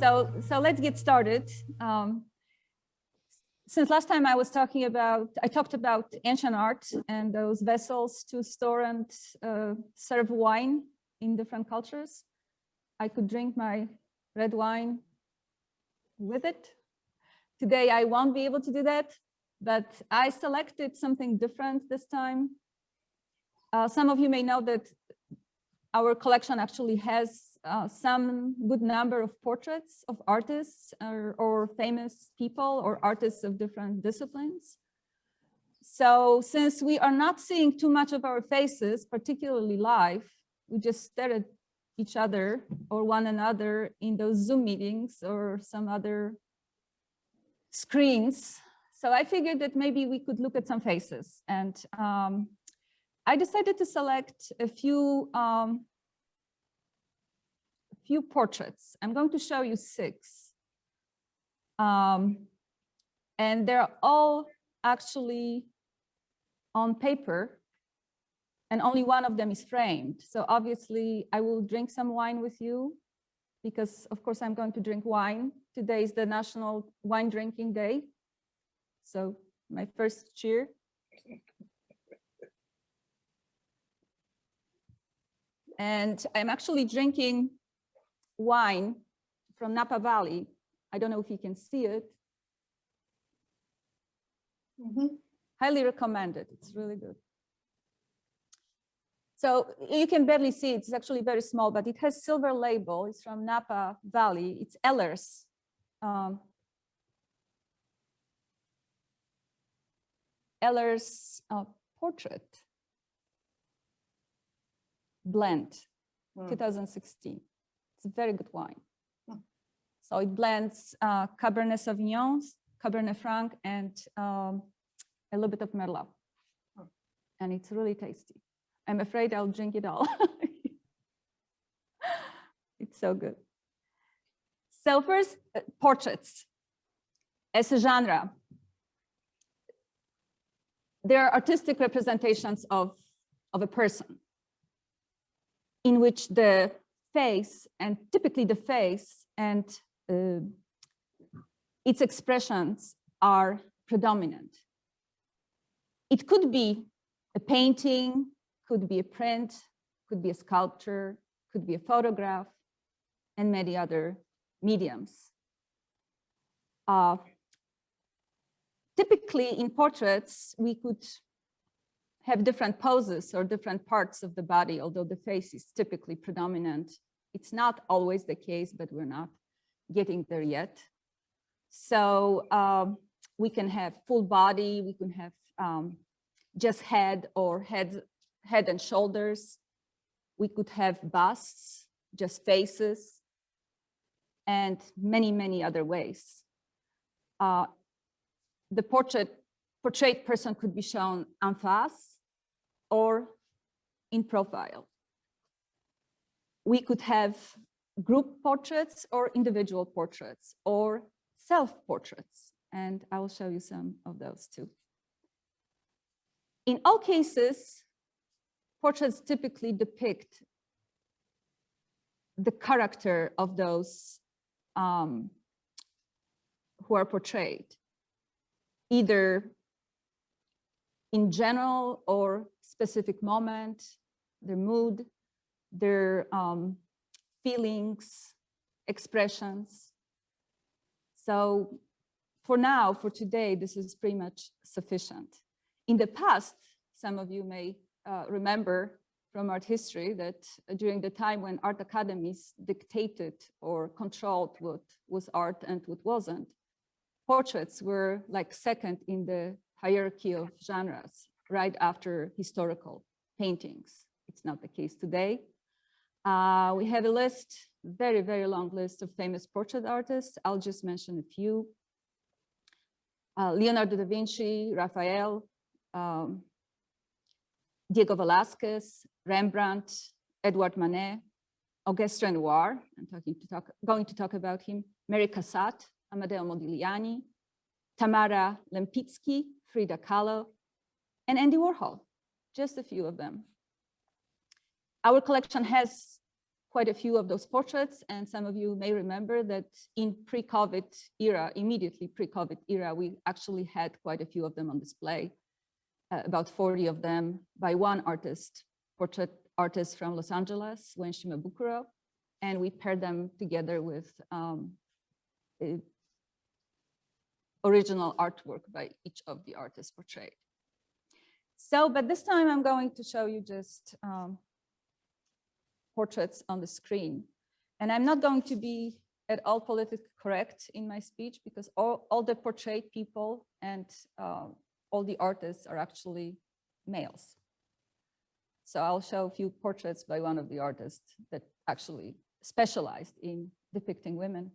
So let's get started. Since last time I talked about ancient art and those vessels to store and serve wine in different cultures. I could drink my red wine with it. Today I won't be able to do that, but I selected something different this time. Some of you may know that our collection actually has some good number of portraits of artists or famous people or artists of different disciplines. So since we are not seeing too much of our faces, particularly live, we just stare at each other or one another in those Zoom meetings or some other screens. So I figured that maybe we could look at some faces, and I decided to select a few portraits. I'm going to show you 6. And they're all actually on paper, and only one of them is framed. So obviously I will drink some wine with you because of course I'm going to drink wine. Today is the National Wine Drinking Day. So my first cheer. And I'm actually drinking wine from Napa Valley. I don't know if you can see it. Highly recommend it. It's really good. So you can barely see it. It's actually very small, but it has silver label. It's from Napa Valley. It's Eller's. Eller's portrait blend, 2016. It's a very good wine. So it blends Cabernet Sauvignon, Cabernet Franc, and a little bit of Merlot. And it's really tasty. I'm afraid I'll drink it all. It's so good. So first, portraits as a genre. They're artistic representations of a person in which the face, and typically the face and its expressions are predominant. It could be a painting, could be a print, could be a sculpture, could be a photograph, and many other mediums. Typically in portraits, we could have different poses or different parts of the body, although the face is typically predominant. It's not always the case, but we're not getting there yet. So we can have full body, we can have just head or head and shoulders. We could have busts, just faces, and many, many other ways. The portrayed person could be shown en face or in profile. We could have group portraits or individual portraits or self-portraits, and I will show you some of those too. In all cases, portraits typically depict the character of those who are portrayed, either in general or specific moment, their mood, their feelings, expressions. So for now, for today, this is pretty much sufficient. In the past, some of you may remember from art history that during the time when art academies dictated or controlled what was art and what wasn't, portraits were like second in the hierarchy of genres, right after historical paintings. It's not the case today. We have a list, very, very long list of famous portrait artists. I'll just mention a few. Leonardo da Vinci, Raphael, Diego Velázquez, Rembrandt, Edouard Manet, Auguste Renoir, going to talk about him, Mary Cassatt, Amadeo Modigliani, Tamara Lempicki, Frida Kahlo, and Andy Warhol, just a few of them. Our collection has quite a few of those portraits, and some of you may remember that in pre-COVID era, immediately pre-COVID era, we actually had quite a few of them on display, about 40 of them by one artist, portrait artist from Los Angeles, Wen Shimabukuro, and we paired them together with original artwork by each of the artists portrayed. So, but this time I'm going to show you just portraits on the screen. And I'm not going to be at all politically correct in my speech because all the portrayed people and all the artists are actually males. So I'll show a few portraits by one of the artists that actually specialized in depicting women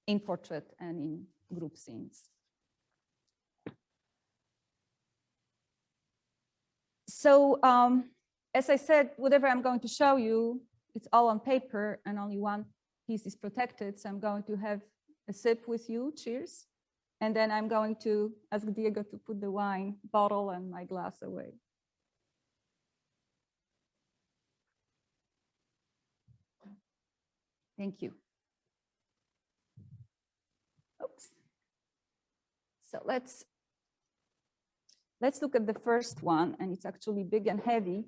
in portrait and in group scenes. So as I said, whatever I'm going to show you, it's all on paper and only one piece is protected. So I'm going to have a sip with you, cheers. And then I'm going to ask Diego to put the wine bottle and my glass away. Thank you. Oops. So let's look at the first one, and it's actually big and heavy,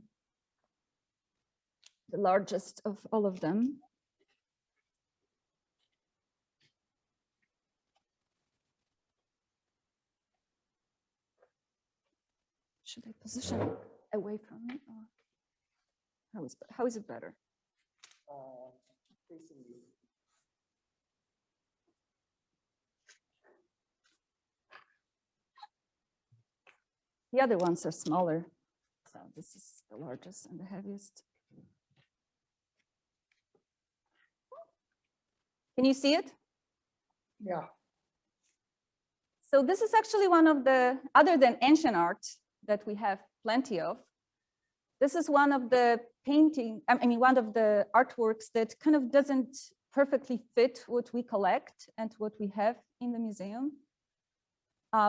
the largest of all of them. Should I position it away from me, or how is it better? Facing you. The other ones are smaller. So this is the largest and the heaviest. Can you see it? Yeah. So this is actually one of the, other than ancient art that we have plenty of, this is one of the one of the artworks that kind of doesn't perfectly fit what we collect and what we have in the museum.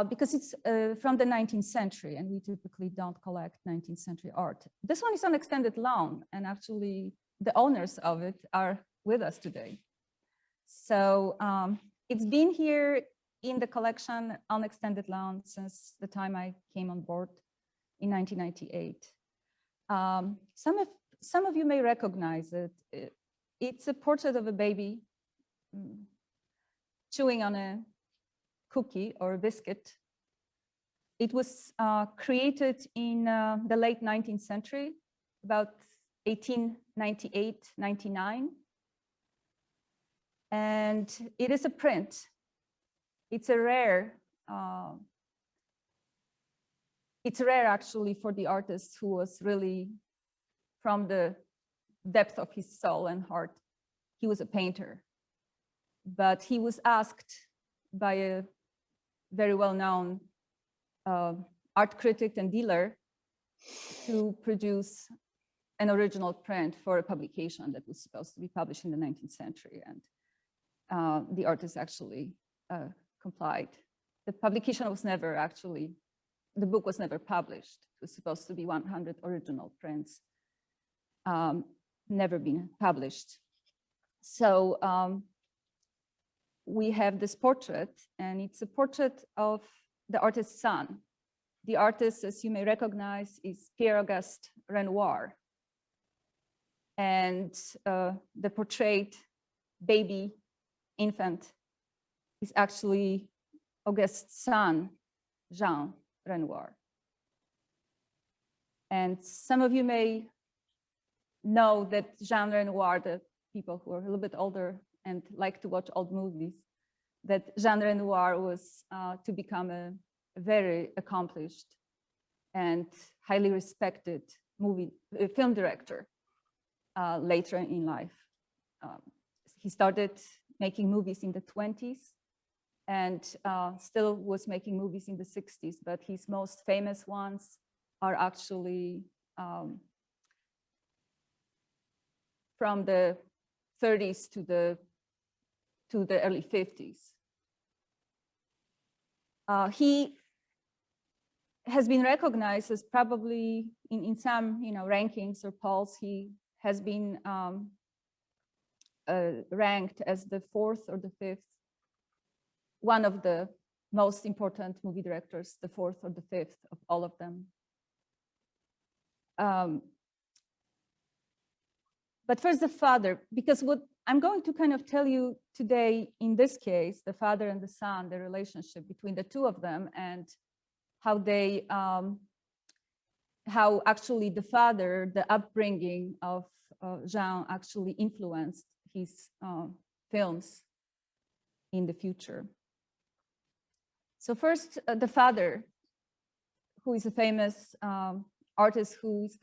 Because it's from the 19th century, and we typically don't collect 19th century art. This one is on extended loan, and actually the owners of it are with us today. So it's been here in the collection on extended loan since the time I came on board in 1998. Some of you may recognize it. It's a portrait of a baby chewing on a cookie or a biscuit. It was created in the late 19th century, about 1898, 99. And it is a print. It's rare actually for the artist who was really from the depth of his soul and heart. He was a painter, but he was asked by a very well-known art critic and dealer to produce an original print for a publication that was supposed to be published in the 19th century. And the artist actually complied. The publication was never actually, the book was never published. It was supposed to be 100 original prints, never been published. So we have this portrait, and it's a portrait of the artist's son. The artist, as you may recognize, is Pierre-Auguste Renoir. And the portrayed baby infant is actually Auguste's son, Jean Renoir. And some of you may know that Jean Renoir, the people who are a little bit older and like to watch old movies, that Jean Renoir was to become a very accomplished and highly respected film director later in life. He started making movies in the 20s and still was making movies in the 60s, but his most famous ones are actually from the 30s to the early 50s. He has been recognized as probably in some rankings or polls, he has been ranked as the fourth or the fifth, one of the most important movie directors, the fourth or the fifth of all of them. But first the father, because what I'm going to kind of tell you today, in this case, the father and the son, the relationship between the two of them, and how they, how actually the father, the upbringing of Jean actually influenced his films in the future. So first, the father, who is a famous artist who is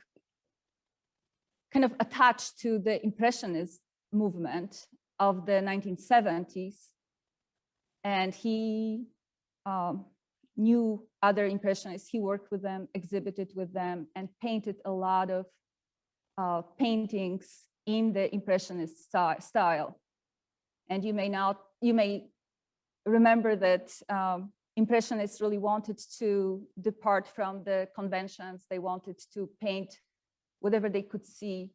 kind of attached to the Impressionist movement of the 1970s. And he knew other Impressionists. He worked with them, exhibited with them, and painted a lot of paintings in the Impressionist style. And you may remember that Impressionists really wanted to depart from the conventions. They wanted to paint whatever they could see,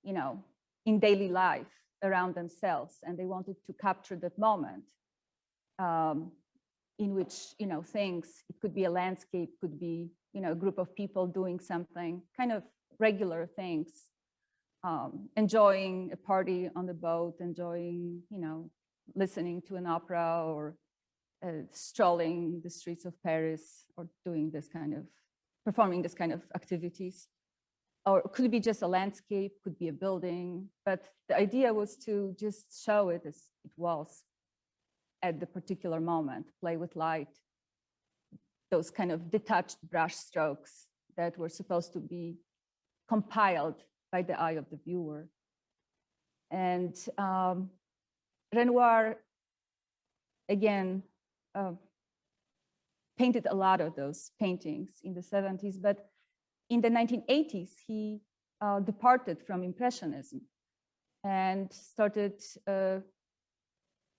you know, in daily life around themselves, and they wanted to capture that moment in which, you know, things. It could be a landscape, could be, you know, a group of people doing something, kind of regular things, enjoying a party on the boat, enjoying, you know, listening to an opera, or strolling the streets of Paris, or doing this kind of, performing this kind of activities. Or it could be just a landscape, could be a building, but the idea was to just show it as it was at the particular moment, play with light, those kind of detached brush strokes that were supposed to be compiled by the eye of the viewer. And Renoir, again, painted a lot of those paintings in the 70s, but in the 1980s, he departed from Impressionism and started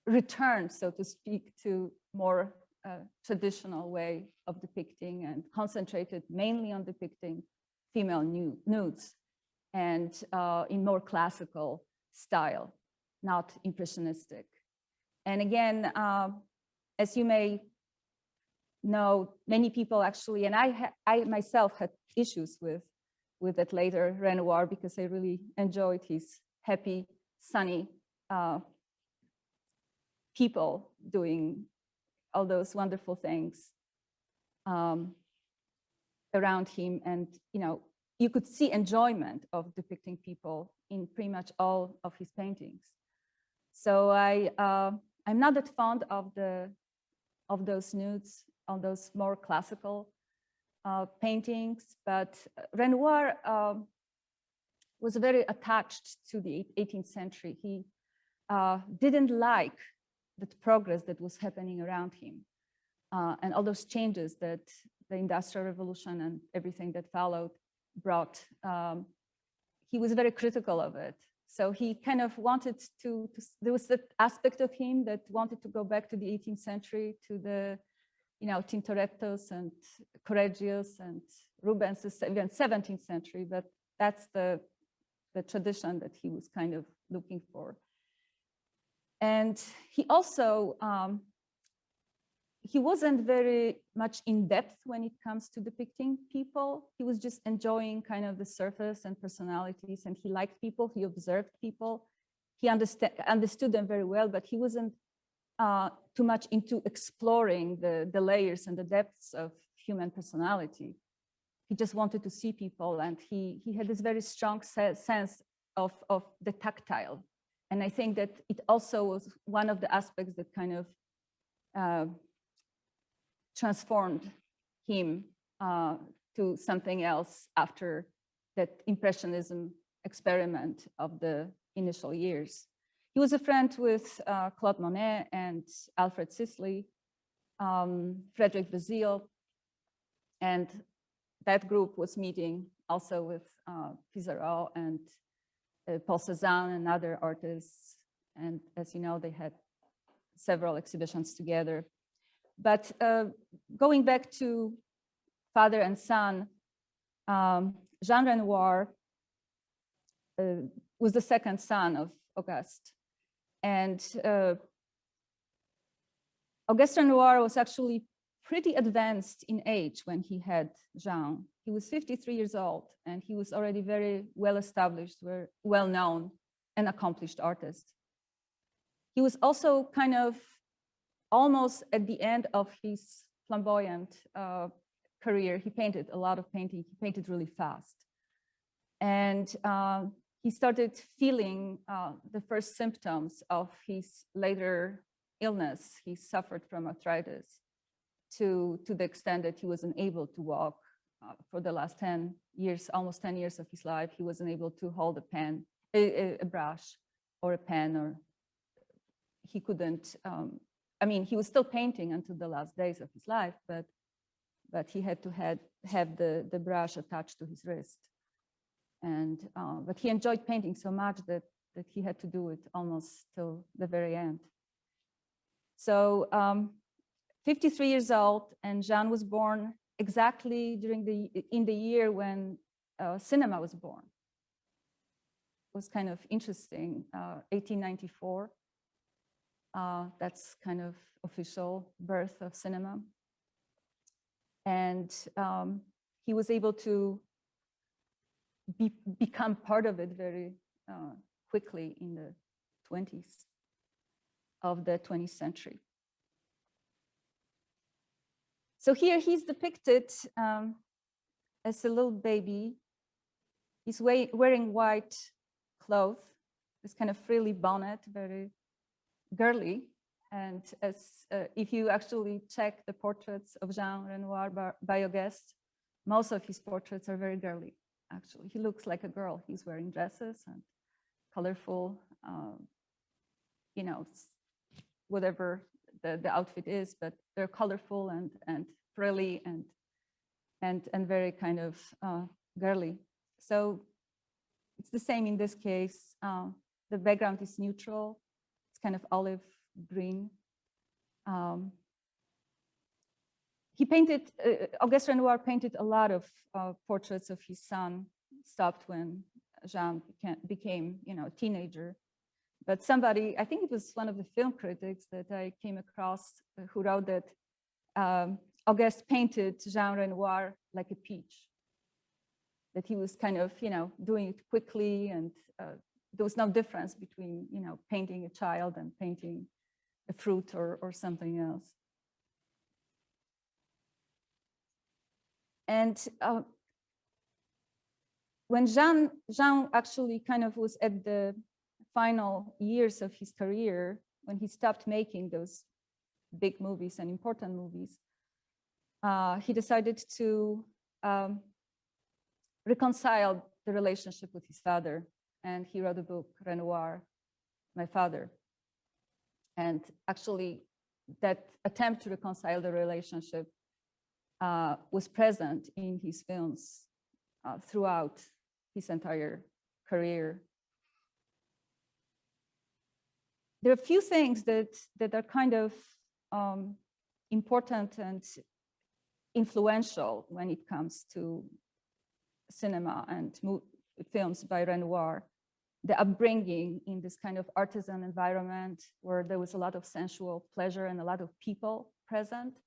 return, so to speak, to more traditional way of depicting, and concentrated mainly on depicting female nudes, and in more classical style, not impressionistic. And again, as you may know, many people actually, and I myself had issues with that later Renoir, because I really enjoyed his happy, sunny people doing all those wonderful things around him. And, you know, you could see enjoyment of depicting people in pretty much all of his paintings. So I'm not that fond of those nudes, on those more classical paintings, but Renoir was very attached to the 18th century. He didn't like the progress that was happening around him, and all those changes that the Industrial Revolution and everything that followed brought. He was very critical of it. So he kind of wanted to there was that aspect of him that wanted to go back to the 18th century, to the, you know, Tintorettos and Correggios and Rubens, even 17th century, but that's the tradition that he was kind of looking for. And he also, he wasn't very much in depth when it comes to depicting people. He was just enjoying kind of the surface and personalities, and he liked people, he observed people, he understood them very well, but he wasn't too much into exploring the layers and the depths of human personality. He just wanted to see people, and he had this very strong sense of the tactile. And I think that it also was one of the aspects that kind of transformed him to something else after that Impressionism experiment of the initial years. He was a friend with Claude Monet and Alfred Sisley, Frederick Bazille, and that group was meeting also with Pissarro and Paul Cézanne and other artists. And as you know, they had several exhibitions together. But going back to father and son, Jean Renoir was the second son of Auguste. And Auguste Renoir was actually pretty advanced in age when he had Jean. He was 53 years old, and he was already very well established, very well known and accomplished artist. He was also kind of almost at the end of his flamboyant career. He painted a lot of painting. He painted really fast. And he started feeling the first symptoms of his later illness. He suffered from arthritis to the extent that he was unable to walk for the last 10 years, almost 10 years of his life. He wasn't able to hold a pen, a brush or a pen, or he couldn't, I mean, he was still painting until the last days of his life, but he had to have the brush attached to his wrist. And, but he enjoyed painting so much that he had to do it almost till the very end. So 53 years old, and Jean was born exactly in the year when cinema was born. It was kind of interesting, 1894. That's kind of official birth of cinema. And he was able to become part of it very quickly in the 20s of the 20th century. So here he's depicted as a little baby. He's wearing white clothes, this kind of frilly bonnet, very girly. And as if you actually check the portraits of Jean Renoir by Auguste, most of his portraits are very girly, actually. He looks like a girl. He's wearing dresses and colorful, you know, whatever the outfit is, but they're colorful and frilly and very kind of girly. So it's the same in this case. The background is neutral. It's kind of olive green. He painted, Auguste Renoir painted a lot of portraits of his son, stopped when Jean became, you know, a teenager. But somebody, I think it was one of the film critics that I came across who wrote that Auguste painted Jean Renoir like a peach, that he was kind of, you know, doing it quickly, and there was no difference between, you know, painting a child and painting a fruit or something else. And when Jean actually kind of was at the final years of his career, when he stopped making those big movies and important movies, he decided to reconcile the relationship with his father. And he wrote a book, Renoir, My Father. And actually, that attempt to reconcile the relationship was present in his films throughout his entire career. There are a few things that are kind of important and influential when it comes to cinema and films by Renoir. The upbringing in this kind of artisan environment where there was a lot of sensual pleasure and a lot of people present.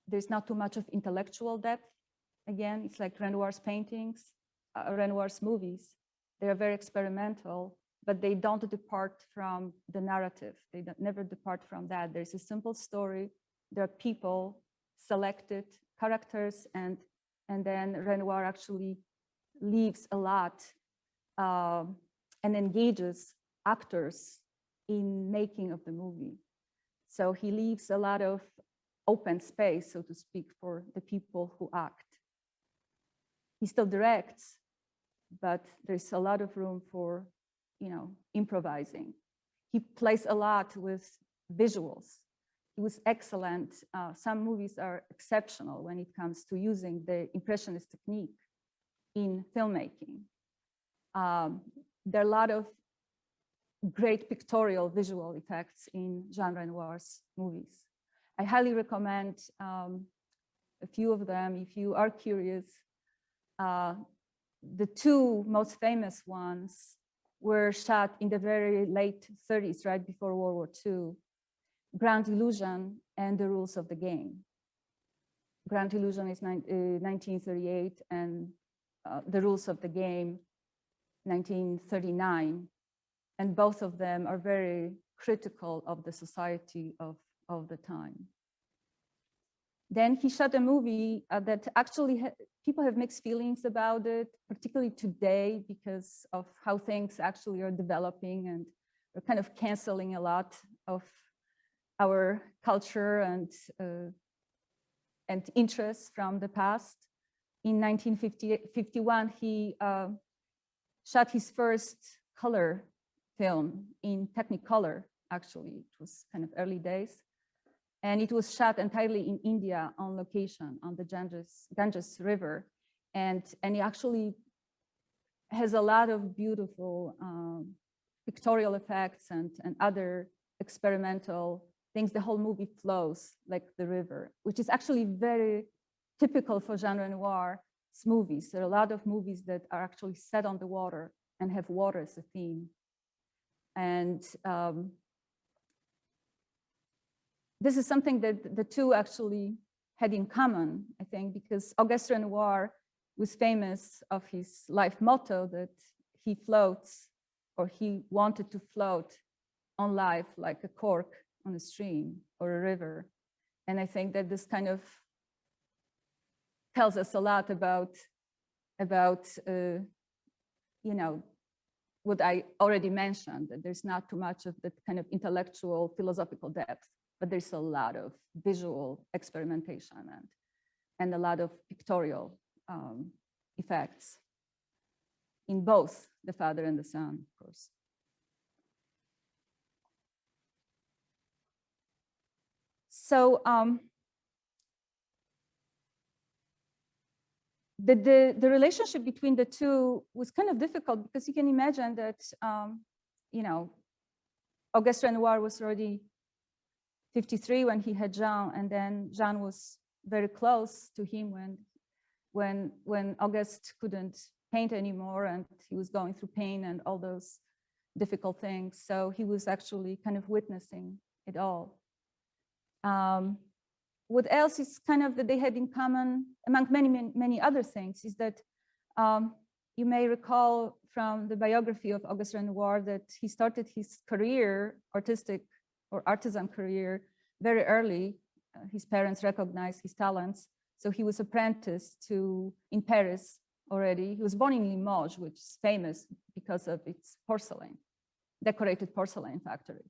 There's not too much of intellectual depth. Again, it's like Renoir's paintings, Renoir's movies. They are very experimental, but they don't depart from the narrative. They never depart from that. There's a simple story. There are people, selected characters, and then Renoir actually leaves a lot and engages actors in making of the movie. So he leaves a lot of open space, so to speak, for the people who act. He still directs, but there's a lot of room for, you know, improvising. He plays a lot with visuals. He was excellent. Some movies are exceptional when it comes to using the impressionist technique in filmmaking. There are a lot of great pictorial visual effects in Jean Renoir's movies. I highly recommend a few of them if you are curious. The two most famous ones, were shot in the very late 30s, right before World War II. Grand Illusion and The Rules of the Game. Grand Illusion is 1938, and The Rules of the Game, 1939. And both of them are very critical of the society of the time. Then he shot a movie that actually people have mixed feelings about it, particularly today, because of how things actually are developing, and we're kind of canceling a lot of our culture and interests from the past. In 1951, he shot his first color film in Technicolor, actually. It was kind of early days. And it was shot entirely in India on location on the Ganges River. And it actually has a lot of beautiful pictorial effects and other experimental things. The whole movie flows like the river, which is actually very typical for genre noir movies. There are a lot of movies that are actually set on the water and have water as a theme. And this is something that the two actually had in common, I think, because Auguste Renoir was famous of his life motto that he floats, or he wanted to float on life like a cork on a stream or a river. And I think that this kind of tells us a lot about you know, what I already mentioned, that there's not too much of that kind of intellectual, philosophical depth, but there's a lot of visual experimentation and a lot of pictorial effects in both the father and the son, of course. So the relationship between the two was kind of difficult, because you can imagine that, you know, Auguste Renoir was already 53 when he had Jean, and then Jean was very close to him when Auguste couldn't paint anymore, and he was going through pain and all those difficult things. So he was actually kind of witnessing it all. What else is kind of that they had in common, among many other things, is that you may recall from the biography of Auguste Renoir that he started his career, artistic or artisan career, very early. His parents recognized his talents, so he was apprenticed in Paris already. He was born in Limoges, which is famous because of its porcelain, decorated porcelain factory.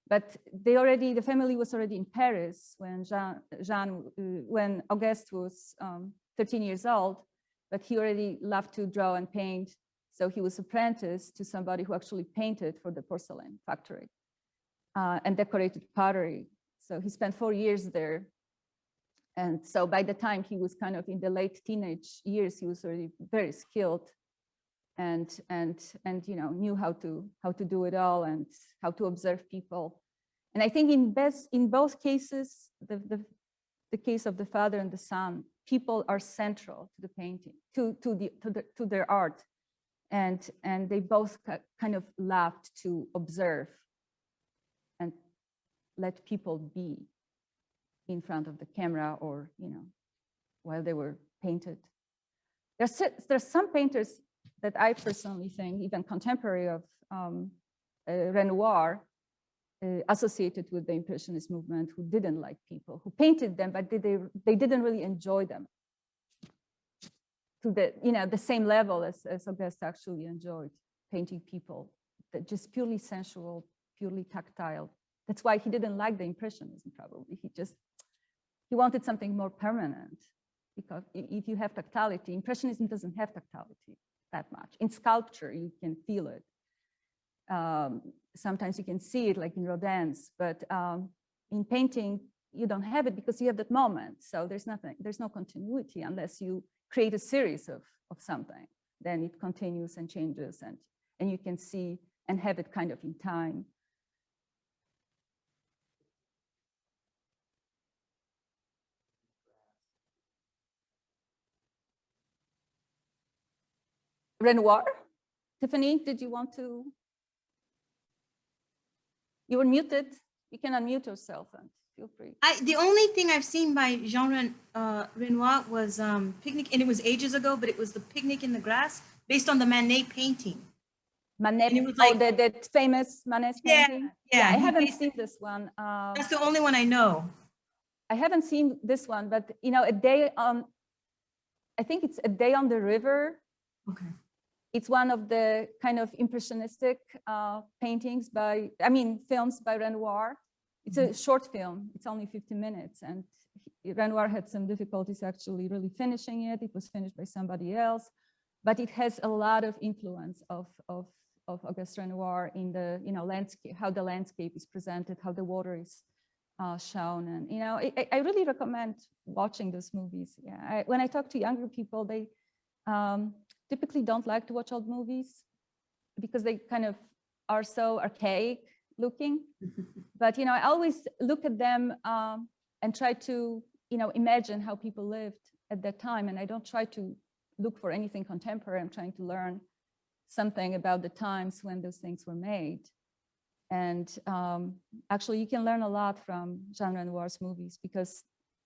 But the family was already in Paris when when Auguste was 13 years old, but he already loved to draw and paint. So he was apprenticed to somebody who actually painted for the porcelain factory and decorated pottery. So he spent 4 years there. And so by the time he was kind of in the late teenage years, he was already very skilled and you know, knew how to do it all and how to observe people. And I think in both cases, the case of the father and the son, people are central to the painting, to their art, and they both kind of loved to observe and let people be in front of the camera, or you know, while they were painted. There's some painters that I personally think, even contemporary of Renoir, associated with the Impressionist movement, who didn't like people, who painted them, but they didn't really enjoy them to the same level as Auguste actually enjoyed painting people, that just purely sensual, purely tactile. That's why he didn't like the Impressionism, probably. He wanted something more permanent, because if you have tactility, Impressionism doesn't have tactility that much. In sculpture, you can feel it. Sometimes you can see it, like in Rodin's, but in painting, you don't have it because you have that moment. So there's no continuity unless you create a series of something. Then it continues and changes, and you can see and have it kind of in time. Renoir? Tiffany, did you want to You were muted. You can unmute yourself and feel free. The only thing I've seen by Jean Renoir was Picnic, and it was ages ago, but it was the Picnic in the Grass based on the Manet painting. Manet, and it was like, the famous Manet painting? Yeah, I haven't seen this one. That's the only one I know. I haven't seen this one, but you know, I think it's A Day on the River. Okay. It's one of the kind of impressionistic paintings films by Renoir. It's a short film. It's only 50 minutes, and Renoir had some difficulties actually really finishing it. It was finished by somebody else, but it has a lot of influence of Auguste Renoir in the landscape, how the landscape is presented, how the water is shown, and I really recommend watching those movies. Yeah, when I talk to younger people, they typically don't like to watch old movies because they kind of are so archaic looking. But I always look at them and try to imagine how people lived at that time, and I don't try to look for anything contemporary. I'm trying to learn something about the times when those things were made. And actually, you can learn a lot from Jean Renoir's movies because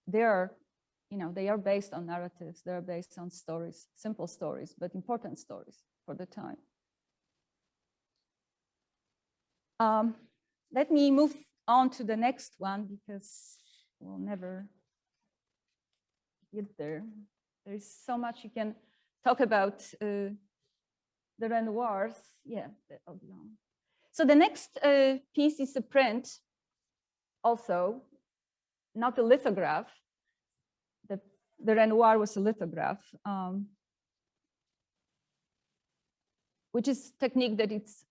they are based on narratives. They're based on stories, simple stories, but important stories for the time. Let me move on to the next one because we'll never get there. There's so much you can talk about the Renoirs. Yeah, so the next piece is a print, also not a lithograph. The Renoir was a lithograph, which is a technique that it's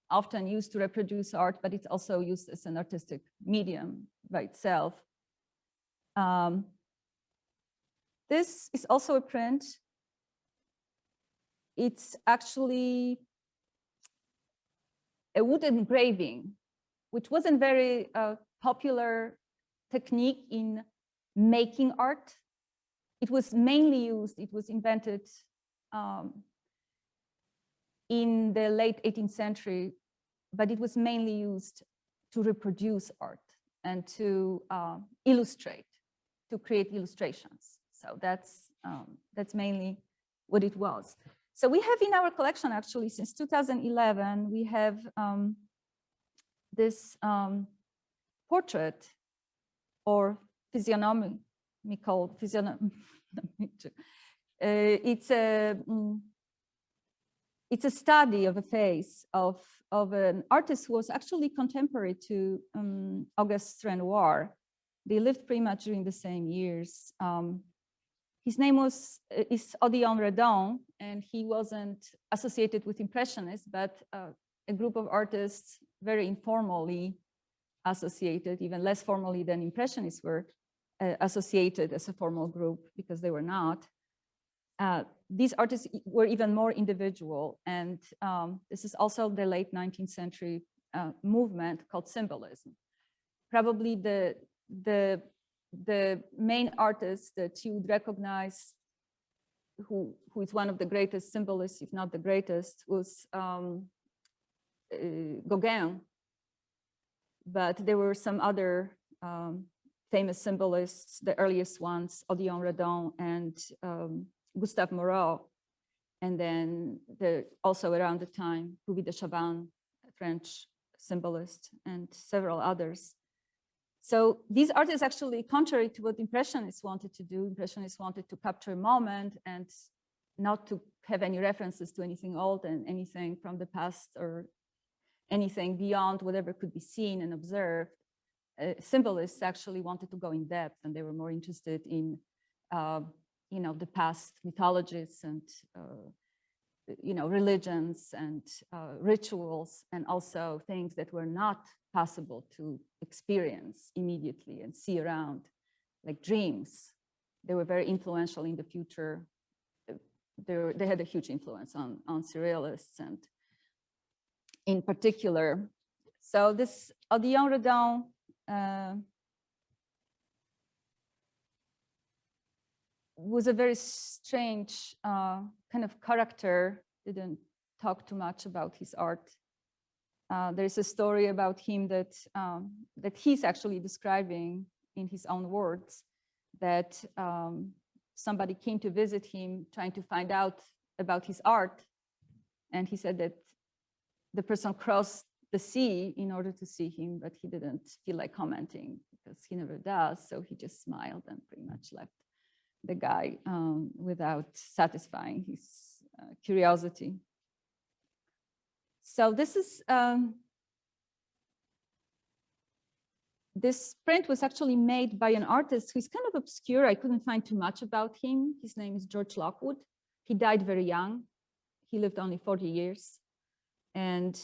often used to reproduce art, but it's also used as an artistic medium by itself. This is also a print. It's actually a wood engraving, which wasn't very popular technique in making art. It was mainly used, it was invented in the late 18th century, but it was mainly used to reproduce art and to illustrate, to create illustrations. So that's mainly what it was. So we have in our collection, actually, since 2011, we have this portrait or physiognomical it's a study of a face of an artist who was actually contemporary to Auguste Renoir. They lived pretty much during the same years. His name is Odilon Redon, and he wasn't associated with Impressionists, but a group of artists very informally associated, even less formally than Impressionists were associated as a formal group because they were not. These artists were even more individual, and this is also the late 19th century movement called symbolism. Probably the main artist that you would recognize, who is one of the greatest symbolists, if not the greatest, was Gauguin. But there were some other famous symbolists, the earliest ones, Odilon Redon and Gustave Moreau. And then also around the time, Puvis de Chavannes, a French symbolist, and several others. So these artists actually, contrary to what Impressionists wanted to do, Impressionists wanted to capture a moment and not to have any references to anything old and anything from the past or anything beyond whatever could be seen and observed. Symbolists actually wanted to go in depth, and they were more interested in, the past mythologies and, religions and rituals, and also things that were not possible to experience immediately and see around, like dreams. They were very influential in the future. They had a huge influence on surrealists, and in particular. So this Odilon Redon was a very strange kind of character. Didn't talk too much about his art. there's a story about him that that he's actually describing in his own words, that somebody came to visit him trying to find out about his art. And he said that the person crossed the sea in order to see him, but he didn't feel like commenting because he never does. So he just smiled and pretty much left the guy without satisfying his curiosity. So this is, this print was actually made by an artist who's kind of obscure. I couldn't find too much about him. His name is George Lockwood. He died very young. He lived only 40 years. And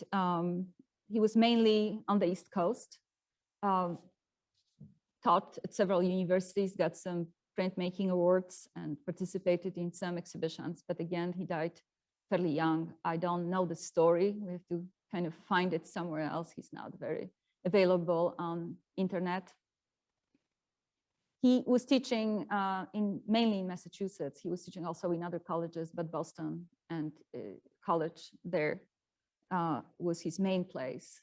he was mainly on the East Coast, taught at several universities, got some printmaking awards and participated in some exhibitions. But again, he died fairly young. I don't know the story. We have to kind of find it somewhere else. He's not very available on internet. He was teaching mainly in Massachusetts. He was teaching also in other colleges, but Boston and college there was his main place.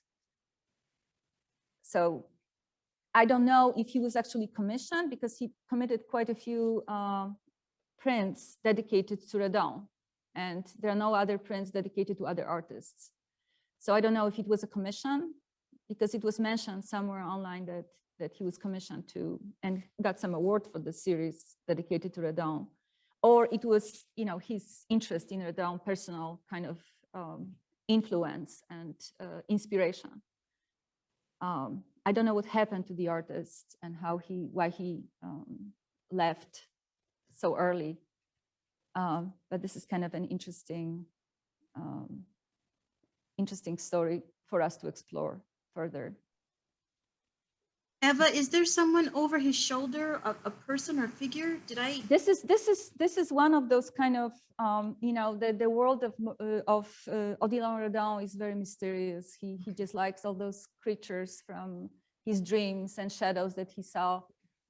So I don't know if he was actually commissioned, because he committed quite a few prints dedicated to Redon, and there are no other prints dedicated to other artists. So I don't know if it was a commission, because it was mentioned somewhere online that he was commissioned to and got some award for the series dedicated to Redon, or it was, you know, his interest in Redon, personal kind of influence and inspiration. I don't know what happened to the artist and why he left so early, but this is kind of an interesting story for us to explore further. Eva, is there someone over his shoulder, a person or figure? Did I? This is one of those kind of you know, the world of Odilon Redon is very mysterious. He just likes all those creatures from his dreams and shadows that he saw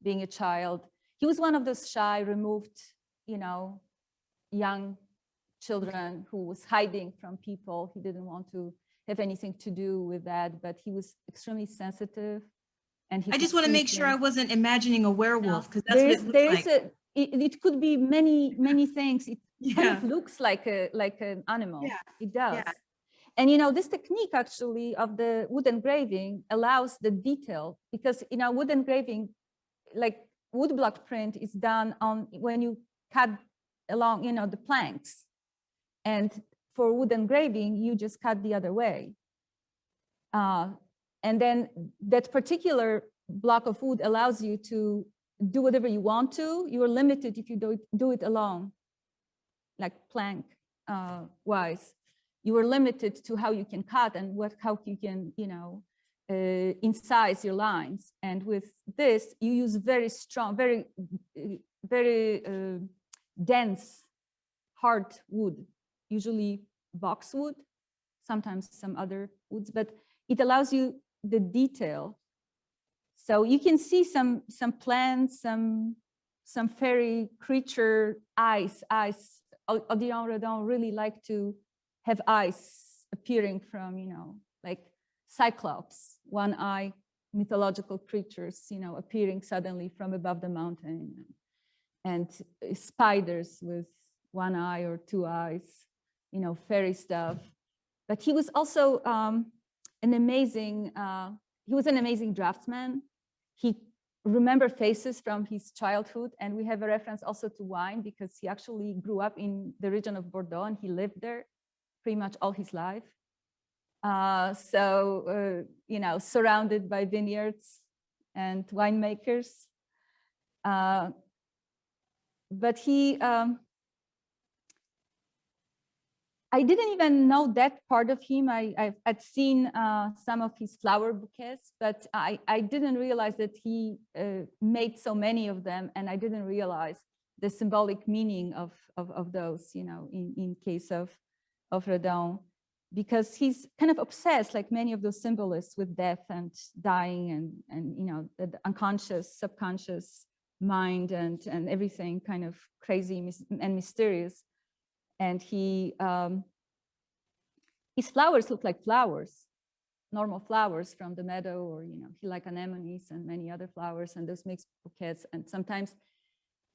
being a child. He was one of those shy, removed, you know, young children who was hiding from people. He didn't want to have anything to do with that, but he was extremely sensitive. And I just want to make sure I wasn't imagining a werewolf, because that's what it looks like. It could be many things. It kind of looks like an animal. Yeah. It does. Yeah. And you know, this technique actually of the wood engraving allows the detail, because in a wood engraving, like woodblock print is done on when you cut along, you know, the planks. And for wood engraving, you just cut the other way. And then that particular block of wood allows you to do whatever you want to. You are limited if you do it along, like plank wise. You are limited to how you can cut and how you can, you know, incise your lines. And with this, you use very strong, very dense, hard wood, usually boxwood, sometimes some other woods, but it allows you the detail. So you can see some plants, some fairy creature eyes. Odilon Redon really like to have eyes appearing from, you know, like cyclops, one eye, mythological creatures, you know, appearing suddenly from above the mountain, and spiders with one eye or two eyes, you know, fairy stuff. But he was also an amazing draftsman. He remembered faces from his childhood, and we have a reference also to wine, because he actually grew up in the region of Bordeaux and he lived there pretty much all his life. You know, surrounded by vineyards and winemakers. But I didn't even know that part of him. I'd seen some of his flower bouquets, but I didn't realize that he made so many of them, and I didn't realize the symbolic meaning of those, you know, in case of Redon, because he's kind of obsessed, like many of those symbolists, with death and dying and you know, the unconscious, subconscious mind and everything kind of crazy and mysterious. And his flowers look like flowers. normal flowers from the meadow, or he liked anemones and many other flowers, and those makes bouquets. And sometimes,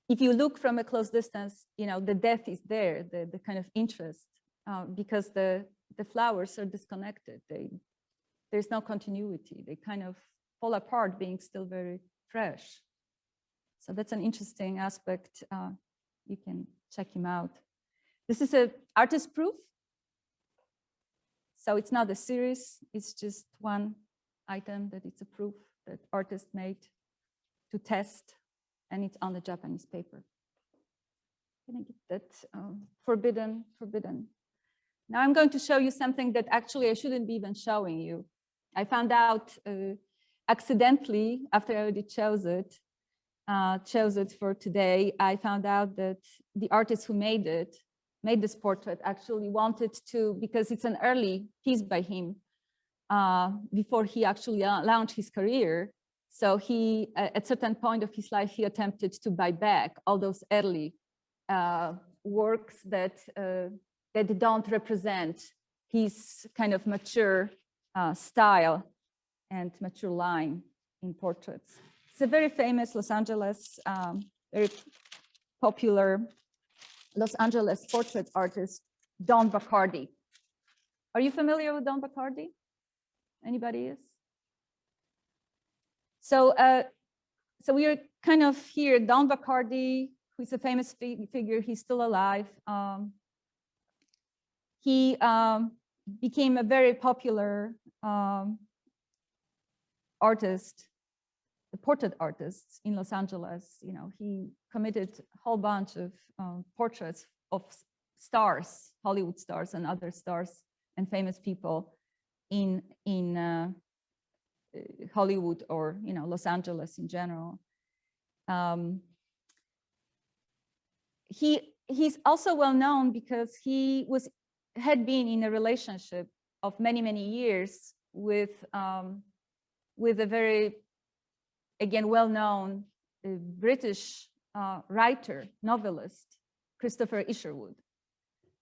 if you look from a close distance, the depth is there, the kind of interest, because the flowers are disconnected. There's no continuity. They kind of fall apart, being still very fresh. So that's an interesting aspect. You can check him out. This is an artist proof. So it's not a series, it's just one item that it's a proof that artist made to test, and it's on the Japanese paper. Can I get that? Forbidden. Now I'm going to show you something that actually I shouldn't be even showing you. I found out accidentally after I already chose it for today. I found out that the artist who made this portrait actually wanted to, because it's an early piece by him before he actually launched his career. So he, at a certain point of his life, he attempted to buy back all those early works that don't represent his kind of mature style and mature line in portraits. It's a very famous Los Angeles, very popular Los Angeles portrait artist, Don Bacardi. Are you familiar with Don Bacardi? Anybody is? So, so we are kind of here, Don Bacardi, who's a famous figure, he's still alive. He became a very popular artist, a portrait artist in Los Angeles. He committed a whole bunch of portraits of stars, Hollywood stars and other stars and famous people in Hollywood, or Los Angeles in general. He's also well known because he had been in a relationship of many years with a very, again, well-known British writer, novelist, Christopher Isherwood.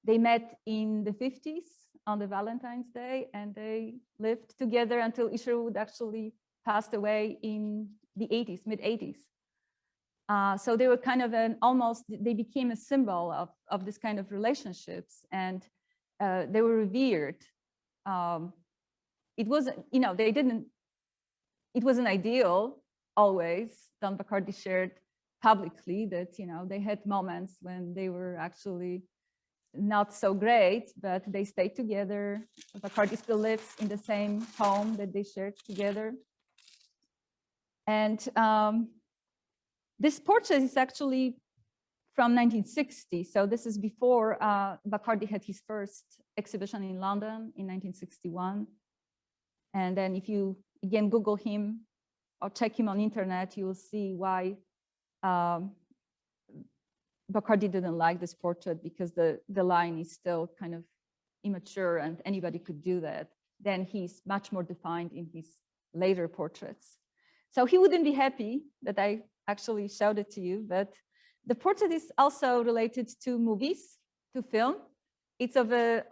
They met in the 50s on the Valentine's Day, and they lived together until Isherwood actually passed away in the 80s, mid-80s. So they were kind of they became a symbol of this kind of relationships, and they were revered. It wasn't, it wasn't ideal always. Don Bacardi shared publicly that, they had moments when they were actually not so great, but they stayed together. Bacardi still lives in the same home that they shared together. And this portrait is actually from 1960. So this is before Bacardi had his first exhibition in London in 1961. And then if you, again, Google him or check him on internet, you will see why Bacardi didn't like this portrait, because the line is still kind of immature and anybody could do that. Then he's much more defined in his later portraits. So he wouldn't be happy that I actually showed it to you, but the portrait is also related to movies, to film. It's of a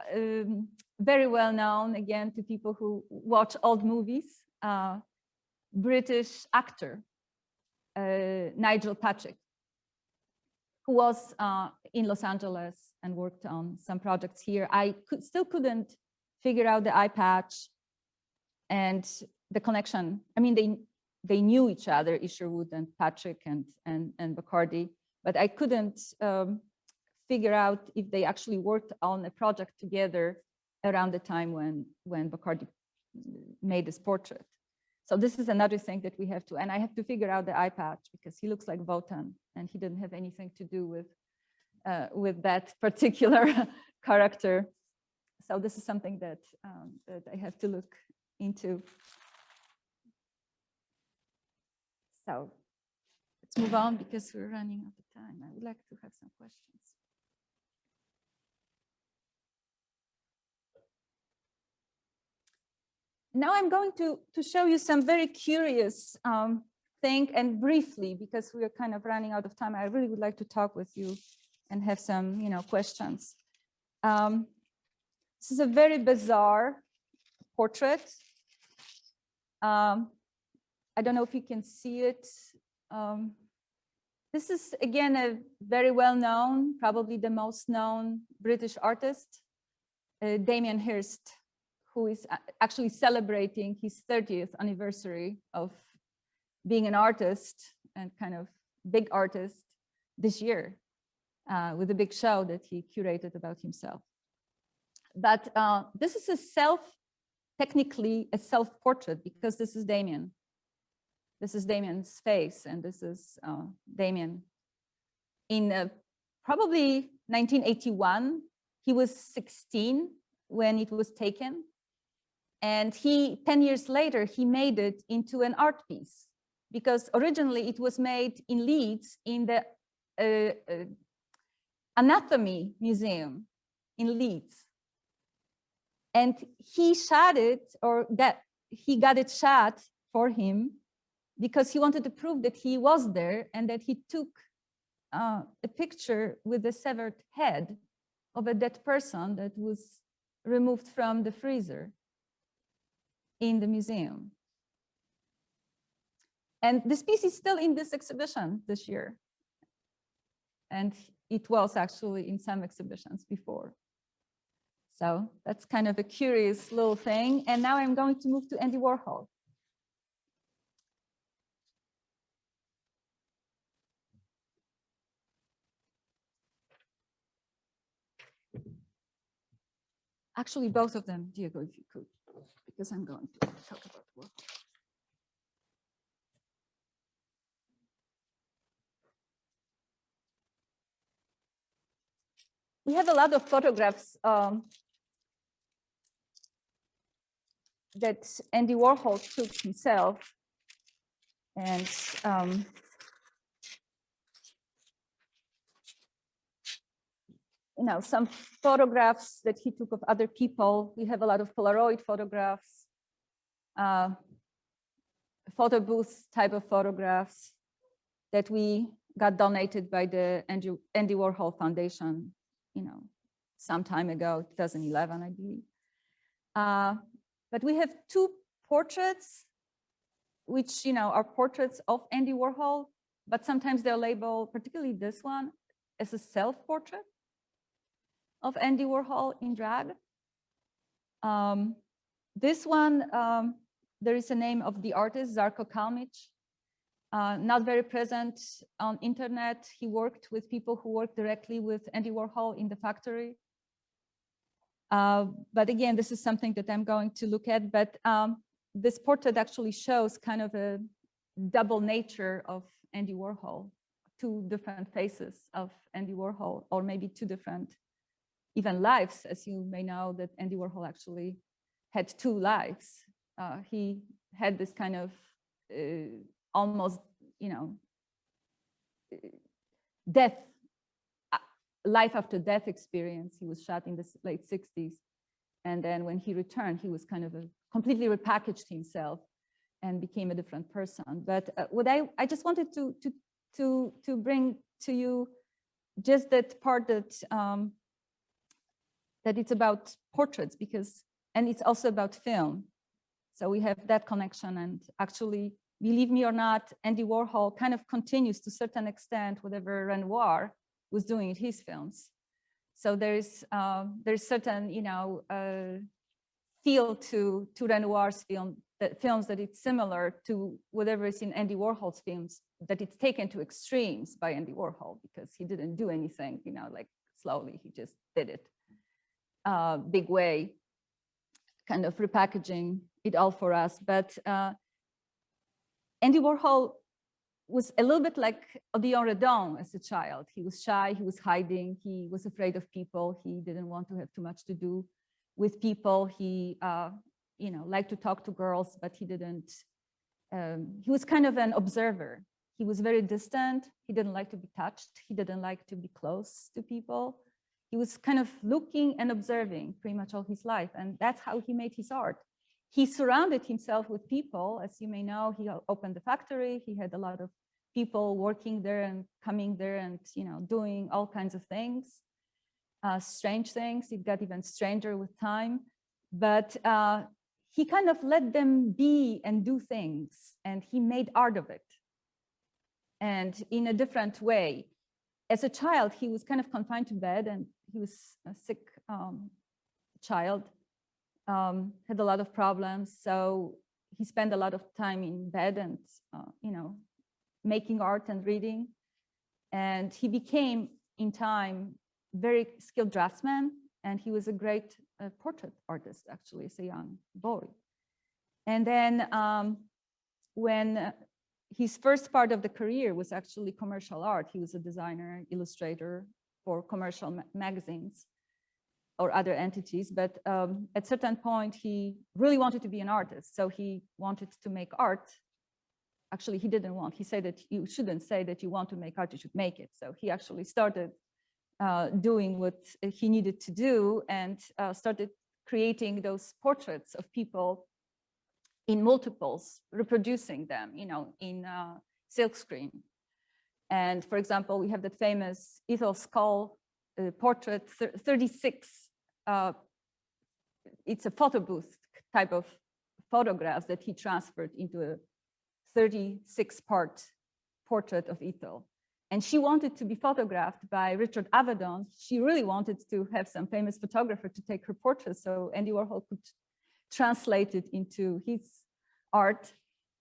very well known, again, to people who watch old movies, British actor, Nigel Patrick, who was in Los Angeles and worked on some projects here. I still couldn't figure out the eye patch and the connection. I mean, they knew each other, Isherwood and Patrick and Bacardi, but I couldn't figure out if they actually worked on a project together around the time when Bacardi made this portrait. So this is another thing that we have to, and I have to figure out the eye patch, because he looks like Wotan and he didn't have anything to do with that particular character. So this is something that I have to look into. So let's move on, because we're running out of time. I would like to have some questions. Now I'm going to show you some very curious thing, and briefly, because we are kind of running out of time, I really would like to talk with you and have some, questions. This is a very bizarre portrait I don't know if you can see it. This is, again, a very well-known, probably the most known British artist, Damien Hirst, who is actually celebrating his 30th anniversary of being an artist and kind of big artist this year with a big show that he curated about himself. But this is technically a self-portrait, because this is Damien. This is Damien's face, and this is Damien. In probably 1981, he was 16 when it was taken. And 10 years later, he made it into an art piece, because originally it was made in Leeds in the Anatomy Museum in Leeds. And he shot it, or that he got it shot for him, because he wanted to prove that he was there and that he took a picture with the severed head of a dead person that was removed from the freezer in the museum. And this piece is still in this exhibition this year. And it was actually in some exhibitions before. So that's kind of a curious little thing. And now I'm going to move to Andy Warhol. Actually, both of them, Diego, if you could, because I'm going to talk about Warhol. We have a lot of photographs that Andy Warhol took himself. And some photographs that he took of other people. We have a lot of Polaroid photographs, photo booth type of photographs that we got donated by the Andy Warhol Foundation, some time ago, 2011, I believe. But we have two portraits, which, are portraits of Andy Warhol, but sometimes they're labeled, particularly this one, as a self-portrait of Andy Warhol in drag. This one, there is a name of the artist, Žarko Kalmić, not very present on internet. He worked with people who worked directly with Andy Warhol in the factory. But again, this is something that I'm going to look at. But this portrait actually shows kind of a double nature of Andy Warhol, two different faces of Andy Warhol, or maybe two different even lives, as you may know, that Andy Warhol actually had two lives. He had this kind of almost, death, life after death experience. He was shot in the late 60s. And then when he returned, he was kind of completely repackaged himself and became a different person. But what I just wanted to bring to you just that part that that it's about portraits, and it's also about film. So we have that connection, and actually, believe me or not, Andy Warhol kind of continues to a certain extent whatever Renoir was doing in his films. So there's certain, feel to Renoir's films that it's similar to whatever is in Andy Warhol's films, that it's taken to extremes by Andy Warhol, because he didn't do anything, like slowly, he just did it. Big way, kind of repackaging it all for us. But Andy Warhol was a little bit like Odilon Redon as a child. He was shy, he was hiding, he was afraid of people, he didn't want to have too much to do with people. He liked to talk to girls, but he didn't, he was kind of an observer. He was very distant, he didn't like to be touched, he didn't like to be close to people. He was kind of looking and observing pretty much all his life, and that's how he made his art. He surrounded himself with people. As you may know, he opened the factory. He had a lot of people working there and coming there and doing all kinds of things, strange things. It got even stranger with time. But he kind of let them be and do things, and he made art of it. And in a different way. As a child, he was kind of confined to bed, and he was a sick child, had a lot of problems. So he spent a lot of time in bed and, making art and reading. And he became, in time, very skilled draftsman. And he was a great portrait artist, actually, as a young boy. And then when his first part of the career was actually commercial art. He was a designer, illustrator for commercial magazines or other entities. But at a certain point, he really wanted to be an artist. So he wanted to make art. Actually, he didn't want. He said that you shouldn't say that you want to make art, you should make it. So he actually started doing what he needed to do and started creating those portraits of people in multiples, reproducing them, in silkscreen. And for example, we have that famous Ethel Skull portrait, 36. It's a photo booth type of photographs that he transferred into a 36-part portrait of Ethel. And she wanted to be photographed by Richard Avedon. She really wanted to have some famous photographer to take her portrait, so Andy Warhol could translate it into his art.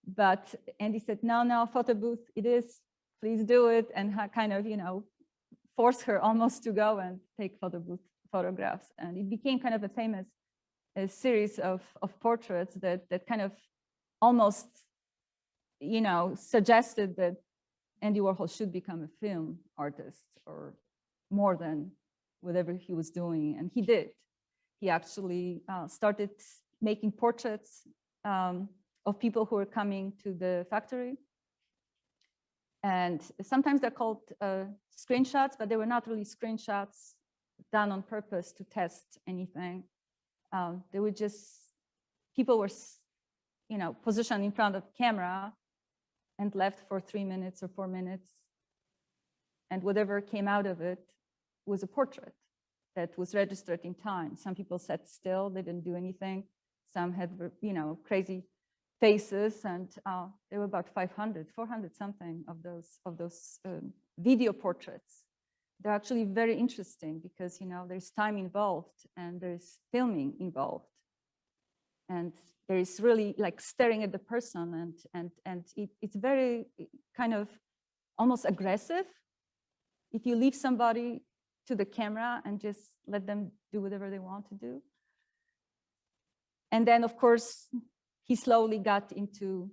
But Andy said, no, photo booth it is, please do it, and kind of, force her almost to go and take photo booth photographs. And it became kind of a famous series of portraits that kind of almost, suggested that Andy Warhol should become a film artist or more than whatever he was doing. And he did. He actually started making portraits of people who were coming to the factory. And sometimes they're called screenshots, but they were not really screenshots done on purpose to test anything. They were just, people were, positioned in front of the camera and left for 3 minutes or 4 minutes. And whatever came out of it was a portrait that was registered in time. Some people sat still, they didn't do anything. Some had, crazy faces, and there were about 400 something of those video portraits. They're actually very interesting because, there's time involved and there's filming involved. And there is really like staring at the person, and it's very kind of almost aggressive if you leave somebody to the camera and just let them do whatever they want to do. And then, of course, he slowly got into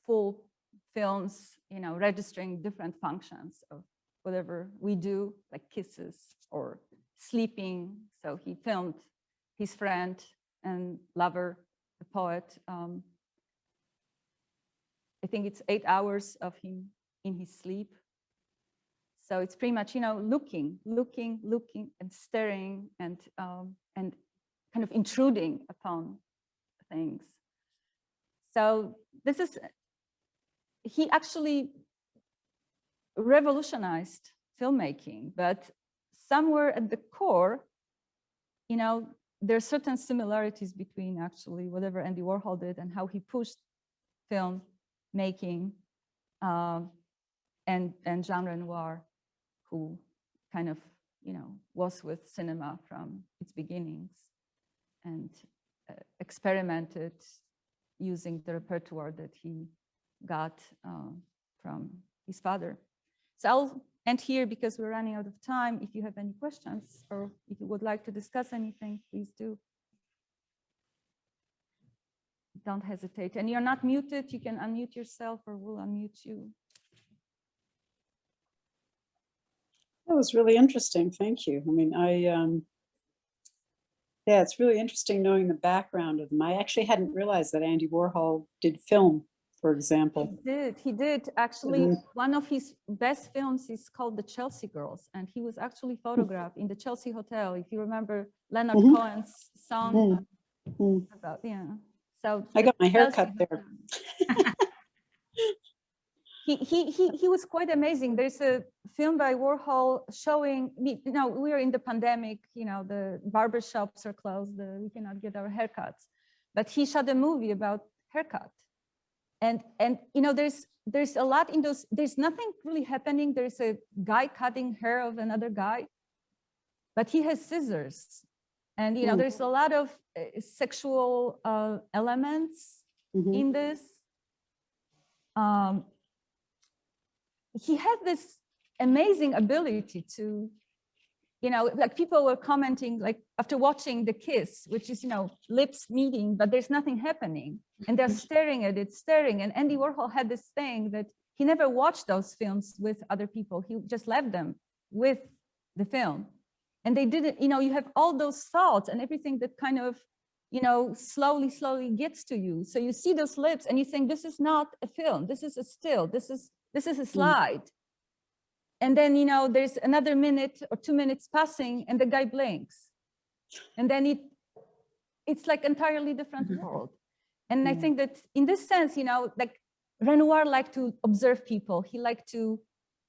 full films, registering different functions of whatever we do, like kisses or sleeping. So he filmed his friend and lover, the poet. I think it's 8 hours of him in his sleep. So it's pretty much, looking and staring and kind of intruding upon things. So this is, he actually revolutionized filmmaking, but somewhere at the core, there are certain similarities between actually whatever Andy Warhol did and how he pushed film making and genre noir, who kind of, was with cinema from its beginnings and experimented using the repertoire that he got from his father. So I'll end here because we're running out of time. If you have any questions or if you would like to discuss anything, please do. Don't hesitate. And you're not muted. You can unmute yourself or we'll unmute you. That was really interesting. Thank you. I mean, yeah, it's really interesting knowing the background of them. I actually hadn't realized that Andy Warhol did film, for example. He did. Actually, one of his best films is called The Chelsea Girls, and he was actually photographed in the Chelsea Hotel. If you remember Leonard Cohen's song about, So I got my hair cut there. He was quite amazing. There's a film by Warhol showing, we're in the pandemic, the barber shops are closed, we cannot get our haircuts. but he shot a movie about haircut. And you know, there's a lot in those, there's nothing really happening. There's a guy cutting hair of another guy, but he has scissors. And, you know, there's a lot of sexual elements in this. He had this amazing ability to, you know, like people were commenting, like after watching The Kiss, which is, you know, lips meeting, but there's nothing happening. And they're staring at it, staring. And Andy Warhol had this thing that he never watched those films with other people. He just left them with the film. And they didn't, you know, you have all those thoughts and everything that kind of, you know, slowly gets to you. So you see those lips and you think, this is not a film. This is a still. This is a slide. And then, you know, there's another minute or 2 minutes passing and the guy blinks. And then it's like entirely different world. And I think that in this sense, you know, like Renoir liked to observe people. He liked to,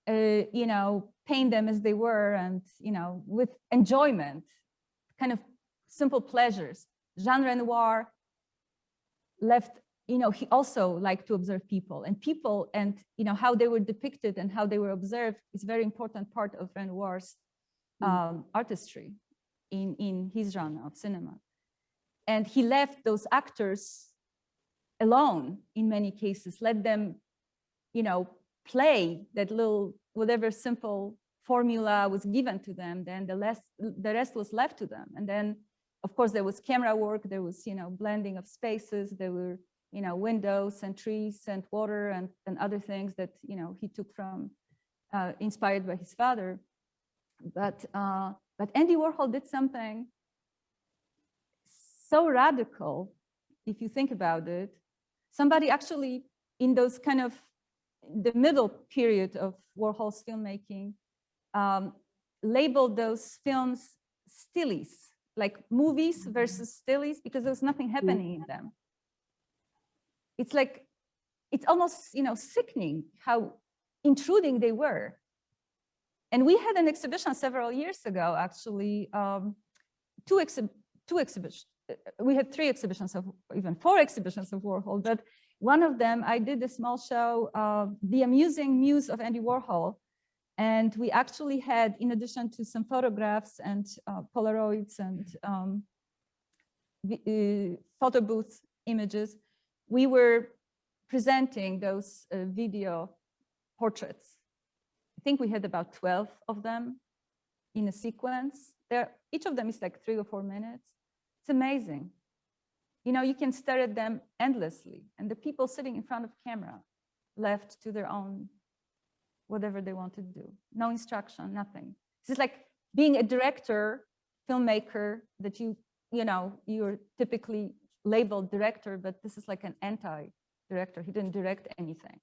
you know, paint them as they were and, you know, with enjoyment, kind of simple pleasures. Jean Renoir left, you know, he also liked to observe people and, you know, how they were depicted and how they were observed is a very important part of Renoir's artistry in his genre of cinema. And he left those actors alone in many cases, let them, you know, play that little, whatever simple formula was given to them, then the rest was left to them. And then, of course, there was camera work, there was, you know, blending of spaces, there were, you know, windows and trees and water and other things that, you know, he took from, inspired by his father. But Andy Warhol did something so radical, if you think about it. Somebody actually in those kind of the middle period of Warhol's filmmaking labeled those films stillies, like movies versus stillies, because there was nothing happening in them. It's like, it's almost, you know, sickening how intruding they were. And we had an exhibition several years ago, actually, two exhibitions. We had 3 exhibitions of, even 4 exhibitions of Warhol, but one of them, I did a small show, The Amusing Muse of Andy Warhol. And we actually had, in addition to some photographs and Polaroids and photo booth images, we were presenting those video portraits. I think we had about 12 of them in a sequence. Each of them is like 3 or 4 minutes. It's amazing. You know, you can stare at them endlessly. And the people sitting in front of camera left to their own, whatever they want to do. No instruction, nothing. This is like being a director, filmmaker, that you know, you're typically labeled director, but this is like an anti-director. He didn't direct anything.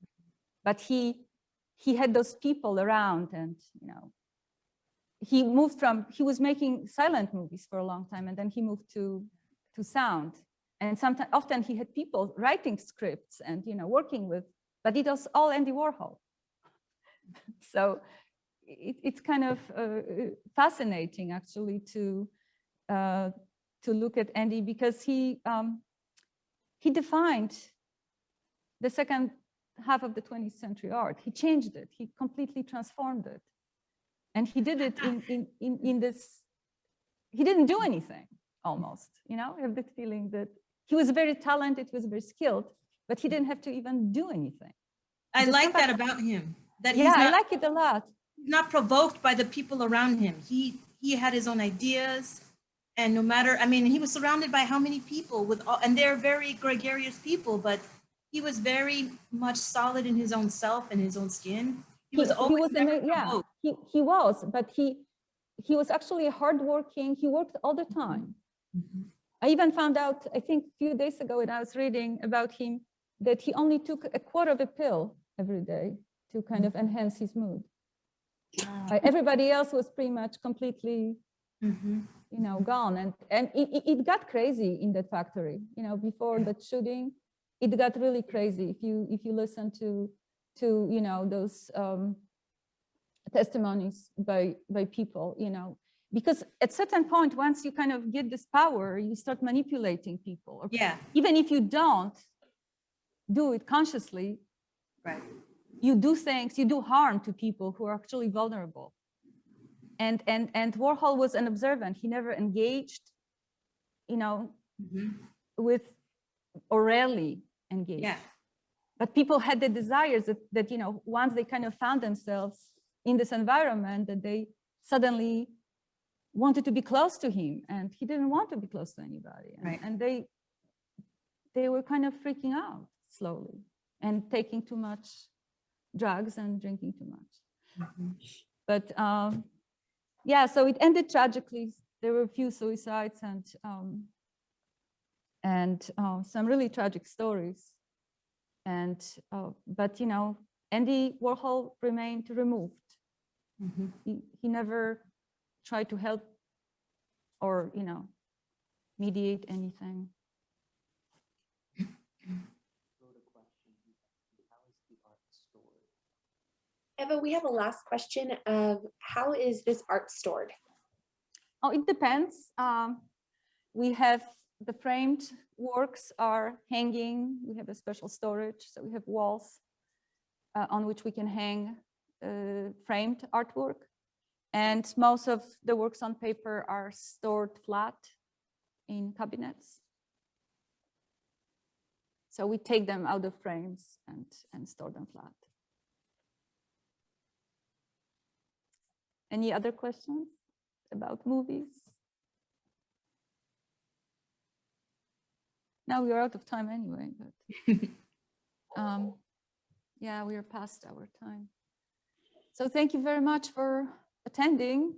But he had those people around and, you know, he moved from, he was making silent movies for a long time, and then he moved to sound. And sometimes, often he had people writing scripts and, you know, working with, but it was all Andy Warhol. So it's kind of fascinating, actually, to look at Andy, because he defined the second half of the 20th century art. He changed it. He completely transformed it. And he did it in this, he didn't do anything, almost, you know? I have the feeling that he was very talented, he was very skilled, but he didn't have to even do anything. I like that about him. That yeah, I like it a lot. He's not provoked by the people around him. He had his own ideas, and no matter, I mean, he was surrounded by how many people with all, and they're very gregarious people, but he was very much solid in his own self and his own skin. He was always he was, but he was actually hardworking. He worked all the time. Mm-hmm. I even found out, I think a few days ago when I was reading about him, that he only took a quarter of a pill every day to kind of enhance his mood. Everybody else was pretty much completely, you know, gone. And it got crazy in that factory, you know, before the shooting, it got really crazy. If you listen to you know, those testimonies by people, you know, because at certain point, once you kind of get this power, you start manipulating people. Or Yeah, even if you don't do it consciously, right. you do things, you do harm to people who are actually vulnerable. And Warhol was an observant. He never engaged, you know, with, or rarely engaged. Yeah, But people had the desires that, you know, once they kind of found themselves in this environment, that they suddenly wanted to be close to him, and he didn't want to be close to anybody. Right. And they were kind of freaking out slowly and taking too much drugs and drinking too much. But yeah, so it ended tragically. There were a few suicides and some really tragic stories. And but you know, Andy Warhol remained removed. He never tried to help or, you know, mediate anything. Eva, we have a last question of how is this art stored? Oh, it depends. We have the framed works are hanging. We have a special storage. So we have walls on which we can hang framed artwork. And most of the works on paper are stored flat in cabinets. So we take them out of frames and store them flat. Any other questions about movies? Now we are out of time anyway, but yeah, we are past our time. So thank you very much for attending.